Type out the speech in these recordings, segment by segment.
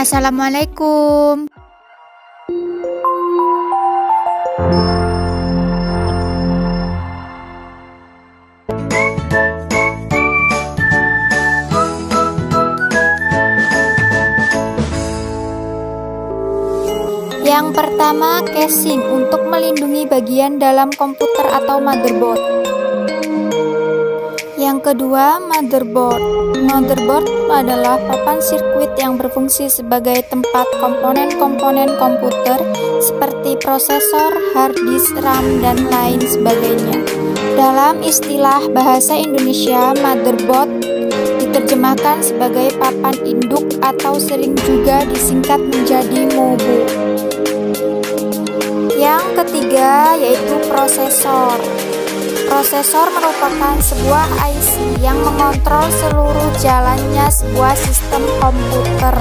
Assalamualaikum. Yang pertama, casing untuk melindungi bagian dalam komputer atau motherboard. Yang kedua, motherboard. Motherboard adalah papan sirkuit yang berfungsi sebagai tempat komponen-komponen komputer seperti prosesor, hard disk, RAM, dan lain sebagainya. Dalam istilah bahasa Indonesia, motherboard diterjemahkan sebagai papan induk atau sering juga disingkat menjadi MOBO. Yang ketiga yaitu prosesor. Prosesor merupakan sebuah IC yang mengontrol seluruh jalannya sebuah sistem komputer.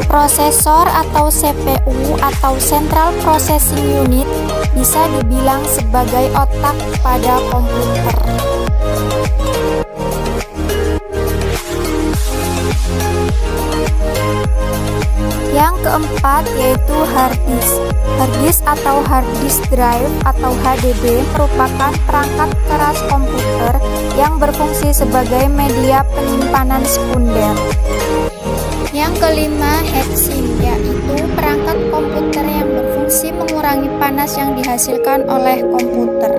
Prosesor atau CPU atau Central Processing Unit bisa dibilang sebagai otak pada komputer. Yang keempat yaitu hard disk. Hard disk atau hard disk drive atau HDD merupakan perangkat keras komputer yang berfungsi sebagai media penyimpanan sekunder. Yang kelima, heatsink, yaitu perangkat komputer yang berfungsi mengurangi panas yang dihasilkan oleh komputer.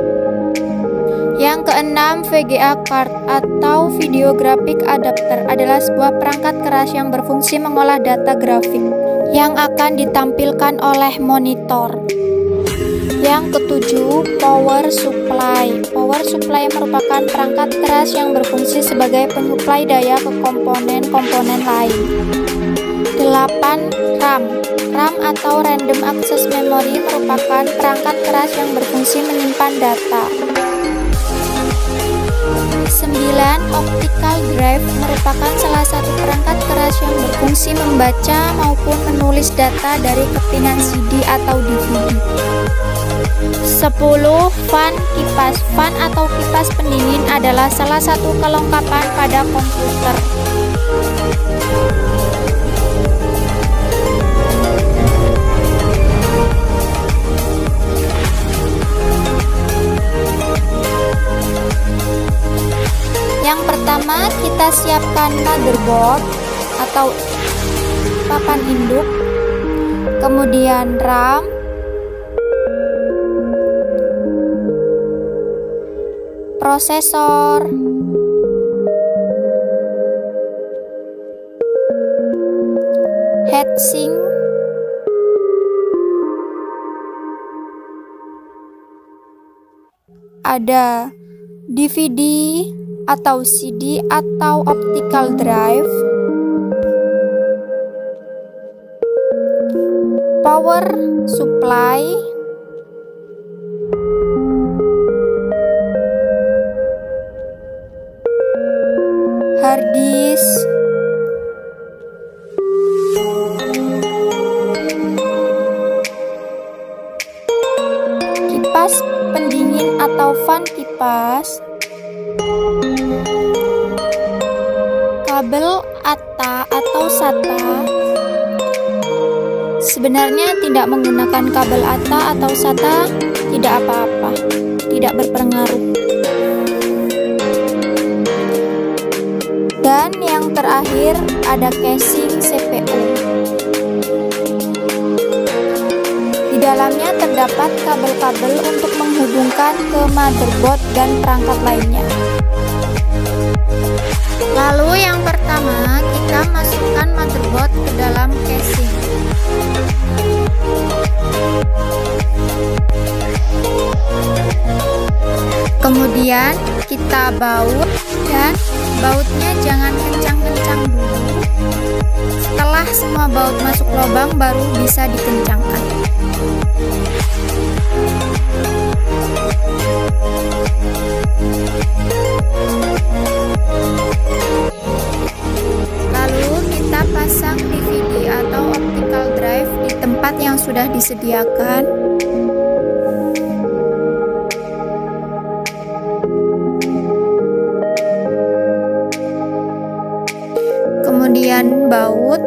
Yang keenam, VGA card atau video graphic adapter adalah sebuah perangkat keras yang berfungsi mengolah data grafik yang akan ditampilkan oleh monitor. Yang ketujuh, power supply. Power supply merupakan perangkat keras yang berfungsi sebagai penyuplai daya ke komponen-komponen lain. 8. RAM. RAM atau Random Access Memory merupakan perangkat keras yang berfungsi menyimpan data. 9. Optical drive merupakan salah satu perangkat keras yang berfungsi membaca maupun menulis data dari kepingan CD atau DVD. 10. Fan kipas. Fan atau kipas pendingin adalah salah satu kelengkapan pada komputer. Yang pertama, kita siapkan motherboard atau papan induk, kemudian RAM, prosesor, heatsink, ada DVD atau CD atau optical drive, power supply, hard disk, kipas pendingin atau fan kipas, kabel ATA atau SATA. Sebenarnya tidak menggunakan kabel ATA atau SATA tidak apa-apa, tidak berpengaruh. Dan yang terakhir ada casing CPU. Di dalamnya terdapat kabel-kabel untuk menghubungkan ke motherboard dan perangkat lainnya. Lalu yang pertama, kita masukkan motherboard ke dalam casing. Kemudian kita baut, dan bautnya jangan kencang-kencang dulu. Setelah semua baut masuk lubang baru bisa dikencangkan. Lalu kita pasang DVD atau optical drive di tempat yang sudah disediakan. Kemudian baut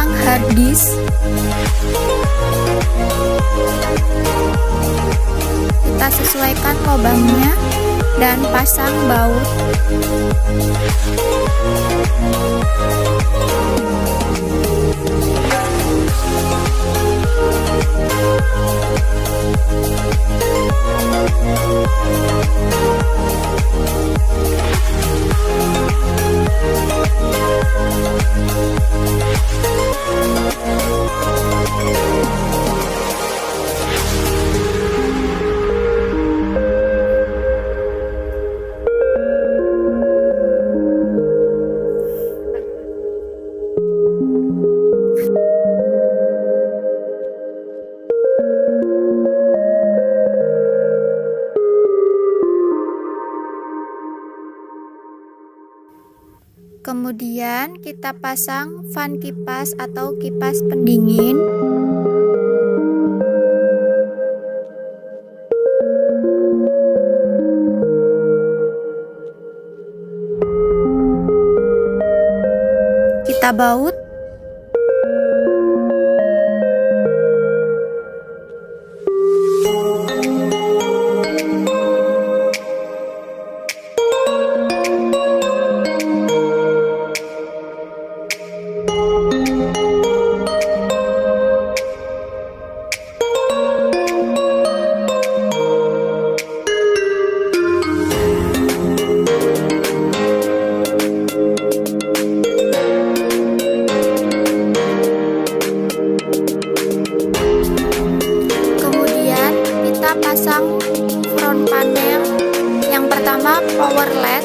pasang hard disk. Kita sesuaikan lubangnya dan pasang baut. Kemudian kita pasang fan kipas atau kipas pendingin. Kita baut. Pasang front panel. Yang pertama power LED.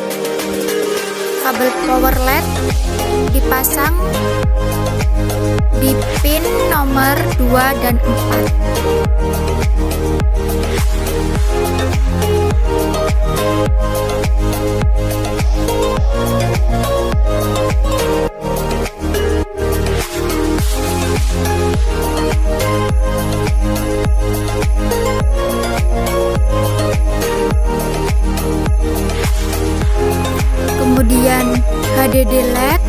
Kabel power LED dipasang di pin nomor 2 dan 4. Kemudian HDD LED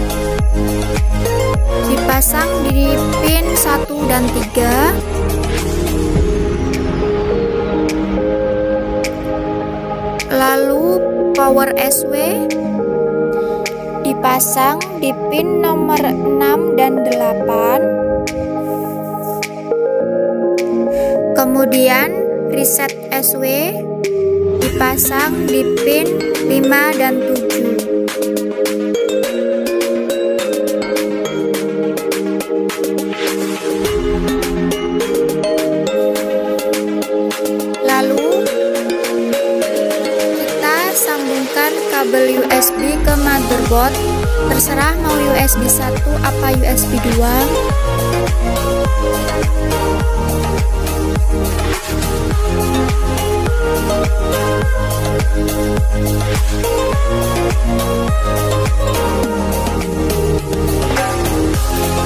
dipasang di pin 1 dan 3. Lalu power SW dipasang di pin nomor 6 dan 8. Kemudian reset SW dipasang di pin 5 dan 7. Lalu kita sambungkan kabel USB ke motherboard, terserah mau USB 1 apa USB 2.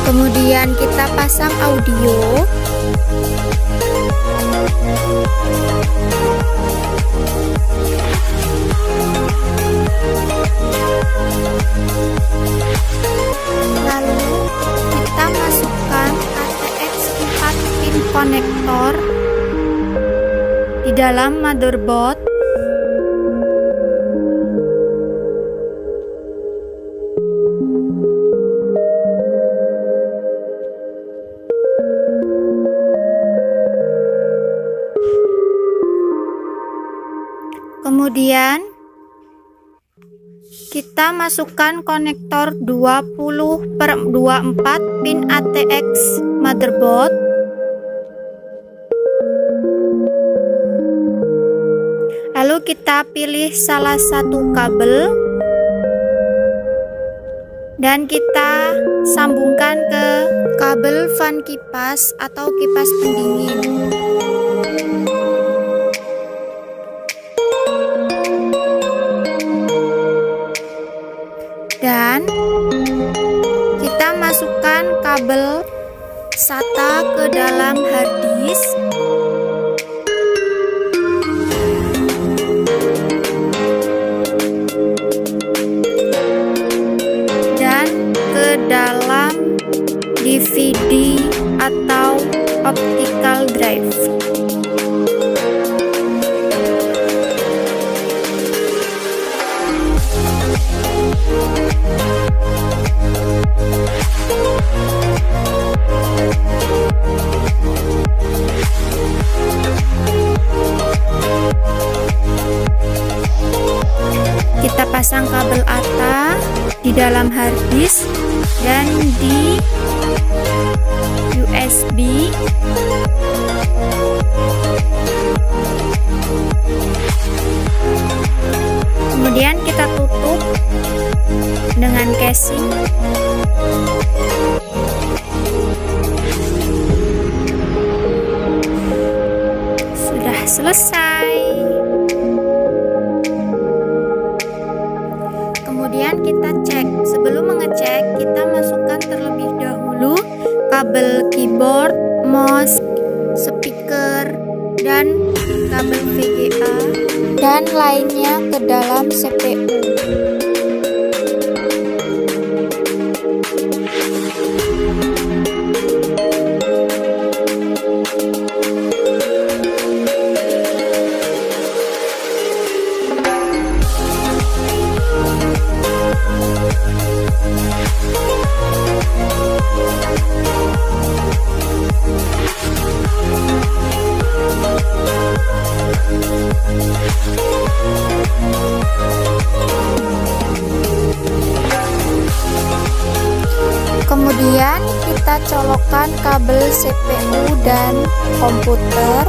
Kemudian kita pasang audio. Lalu kita masukkan ATX 4 pin konektor di dalam motherboard. Kemudian kita masukkan konektor 20/24 pin ATX motherboard. Lalu kita pilih salah satu kabel dan kita sambungkan ke kabel fan kipas atau kipas pendingin. Dan kita masukkan kabel SATA ke dalam hard disk. Dan ke dalam DVD OCD atau optical drive. Kita pasang kabel ATA di dalam harddisk dan di USB. Kemudian kita tutup dengan casing. Sudah selesai. Kemudian kita cek. Sebelum mengecek, kita masukkan terlebih dahulu kabel keyboard, mouse, speaker, dan kabel VGA dan lainnya ke dalam CPU. Kemudian kita colokkan kabel CPU dan komputer.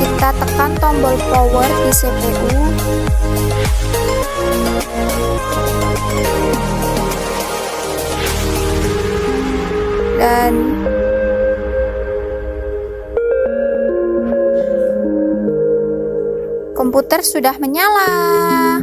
Kita tekan tombol power di CPU. Dan komputer sudah menyala.